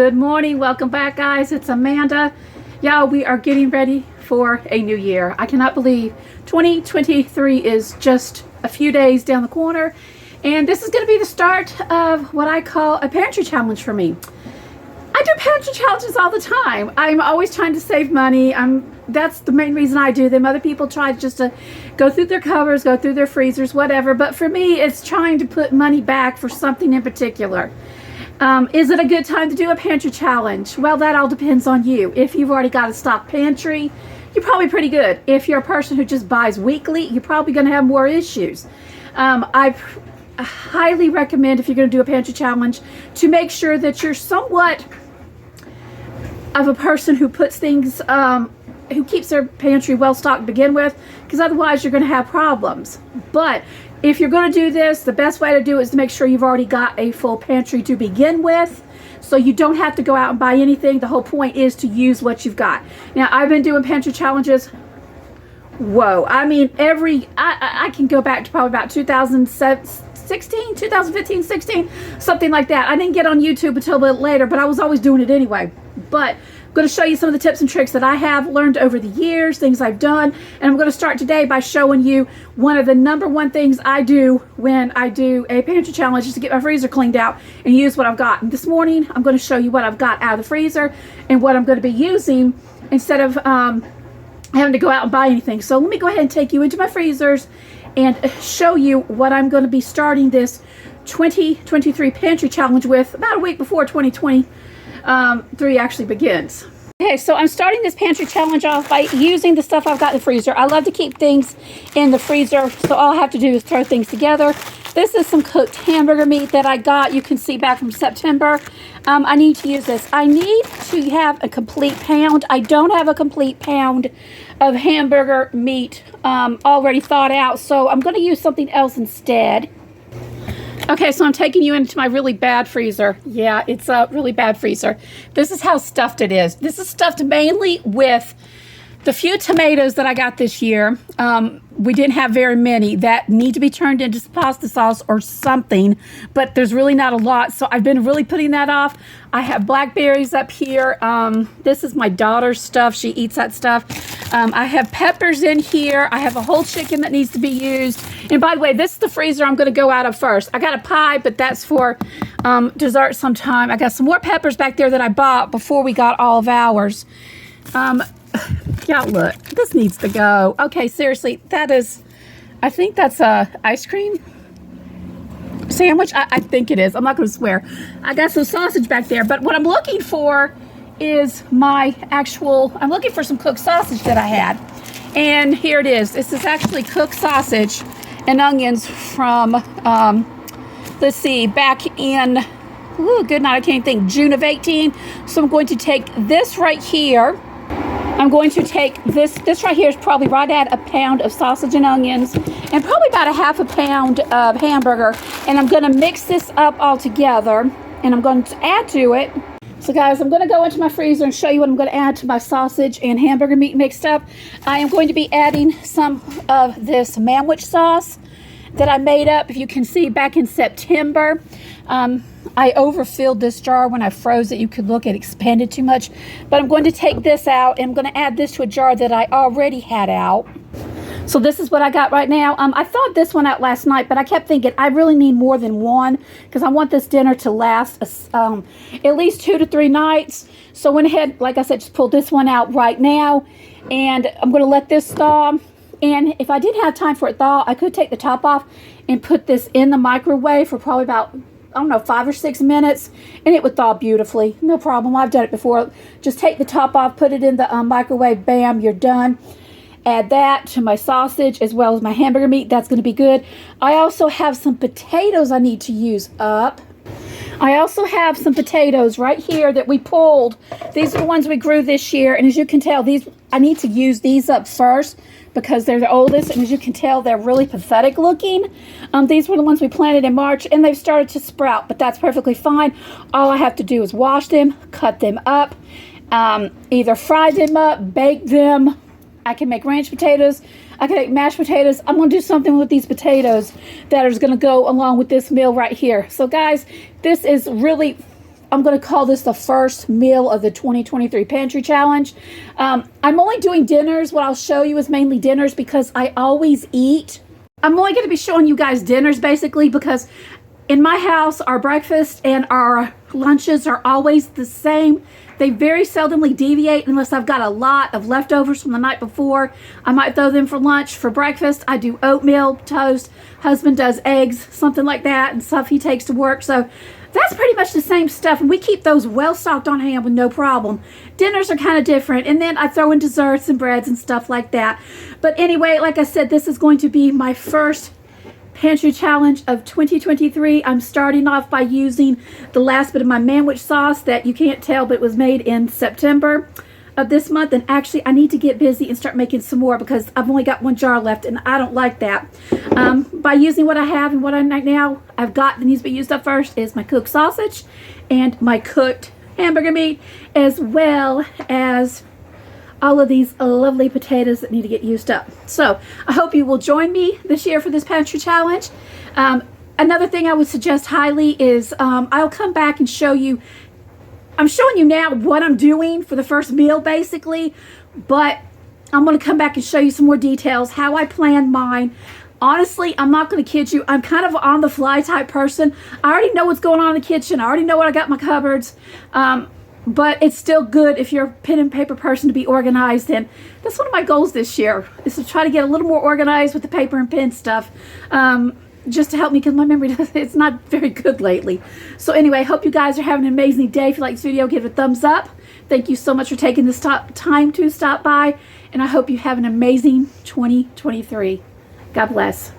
Good morning. Welcome back, guys. It's Amanda. Y'all, we are getting ready for a new year. I cannot believe 2023 is just a few days down the corner, and this is going to be the start of what I call a pantry challenge for me. I do pantry challenges all the time. I'm always trying to save money. That's the main reason I do them. Other people try just to go through their cupboards, go through their freezers, whatever. But for me, it's trying to put money back for something in particular. Is it a good time to do a pantry challenge? Well, that all depends on you. If you've already got a stock pantry, you're probably pretty good. If you're a person who just buys weekly, you're probably going to have more issues. I highly recommend, if you're going to do a pantry challenge, to make sure that you're somewhat of a person who puts things, who keeps their pantry well stocked to begin with, because otherwise you're going to have problems. But if you're going to do this, the best way to do it is to make sure you've already got a full pantry to begin with, so you don't have to go out and buy anything. The whole point is to use what you've got. Now, I've been doing pantry challenges. Whoa. I mean, I can go back to probably about 2015, 16, something like that. I didn't get on YouTube until a bit later, but I was always doing it anyway. But I'm going to show you some of the tips and tricks that I have learned over the years, things I've done. And I'm going to start today by showing you one of the #1 things I do when I do a pantry challenge is to get my freezer cleaned out and use what I've got. And this morning, I'm going to show you what I've got out of the freezer and what I'm going to be using instead of having to go out and buy anything. So let me go ahead and take you into my freezers and show you what I'm going to be starting this 2023 pantry challenge with about a week before 2023 actually begins. Okay, so I'm starting this pantry challenge off by using the stuff I've got in the freezer. I love to keep things in the freezer, so all I have to do is throw things together. This is some cooked hamburger meat that I got. You can see back from September. I need to use this. I need to have a complete pound. I don't have a complete pound of hamburger meat already thawed out, so I'm going to use something else instead. Okay, so I'm taking you into my really bad freezer. Yeah, it's a really bad freezer. This is how stuffed it is. This is stuffed mainly with the few tomatoes that I got this year. We didn't have very many that need to be turned into pasta sauce or something, but there's really not a lot, so I've been really putting that off. I have blackberries up here. This is my daughter's stuff. She eats that stuff. I have peppers in here. I have a whole chicken that needs to be used. And by the way, this is the freezer I'm going to go out of first. I got a pie, but that's for dessert sometime. I got some more peppers back there that I bought before we got all of ours. Yeah, look, this needs to go. Okay, seriously, that is, I think that's a ice cream sandwich. I think it is. I'm not going to swear. I got some sausage back there, but what I'm looking for is I'm looking for some cooked sausage that I had. And here it is. This is actually cooked sausage and onions from, let's see, back in, good night, I can't think, June of 18. So I'm going to take this right here. I'm going to take this right here is probably right at a pound of sausage and onions and probably about a ½ pound of hamburger. And I'm going to mix this up all together and I'm going to add to it. So guys, I'm going to go into my freezer and show you what I'm going to add to my sausage and hamburger meat mixed up. I am going to be adding some of this manwich sauce that I made up. If you can see, back in September, I overfilled this jar when I froze it. You could look, it expanded too much. But I'm going to take this out and I'm going to add this to a jar that I already had out. So this is what I got right now. I thawed this one out last night, but I kept thinking I really need more than one because I want this dinner to last at least 2 to 3 nights. So I went ahead, like I said, just pulled this one out right now. And I'm going to let this thaw. And if I didn't have time for it thaw, I could take the top off and put this in the microwave for probably about, I don't know, 5 or 6 minutes, and it would thaw beautifully. No problem. I've done it before. Just take the top off, put it in the microwave, bam, you're done. Add that to my sausage as well as my hamburger meat. That's going to be good. I also have some potatoes I need to use up. I also have some potatoes right here that we pulled. These are the ones we grew this year, and as you can tell, I need to use these up first because they're the oldest, and as you can tell, they're really pathetic looking. These were the ones we planted in March, and they've started to sprout, but that's perfectly fine. All I have to do is wash them, cut them up, either fry them up, bake them. I can make ranch potatoes. I can make mashed potatoes. I'm going to do something with these potatoes that is going to go along with this meal right here. So guys, this is really I'm going to call this the first meal of the 2023 Pantry Challenge. I'm only doing dinners. What I'll show you is mainly dinners because I always eat. I'm only going to be showing you guys dinners basically because in my house, our breakfast and our lunches are always the same. They very seldomly deviate unless I've got a lot of leftovers from the night before. I might throw them for lunch. For breakfast, I do oatmeal, toast. Husband does eggs, something like that, and stuff he takes to work. So that's pretty much the same stuff, and we keep those well stocked on hand with no problem. Dinners are kind of different, and then I throw in desserts and breads and stuff like that. But anyway, like I said, this is going to be my first Pantry Challenge of 2023. I'm starting off by using the last bit of my manwich sauce that you can't tell, but it was made in September of this month. And actually, I need to get busy and start making some more because I've only got one jar left, and I don't like that. By using what I have and what I right now I've got that needs to be used up first is my cooked sausage and my cooked hamburger meat, as well as all of these lovely potatoes that need to get used up. So I hope you will join me this year for this Pantry Challenge. Another thing I would suggest highly is I'll come back and show you. I'm showing you now what I'm doing for the first meal basically, but I'm going to come back and show you some more details, how I plan mine. Honestly, I'm not going to kid you. I'm kind of on the fly type person. I already know what's going on in the kitchen. I already know what I got in my cupboards. But it's still good if you're a pen and paper person to be organized. And that's one of my goals this year, is to try to get a little more organized with the paper and pen stuff. Just to help me because my memory, it's not very good lately. So anyway, I hope you guys are having an amazing day. If you like this video, give it a thumbs up. Thank you so much for taking this time to stop by. And I hope you have an amazing 2023. God bless.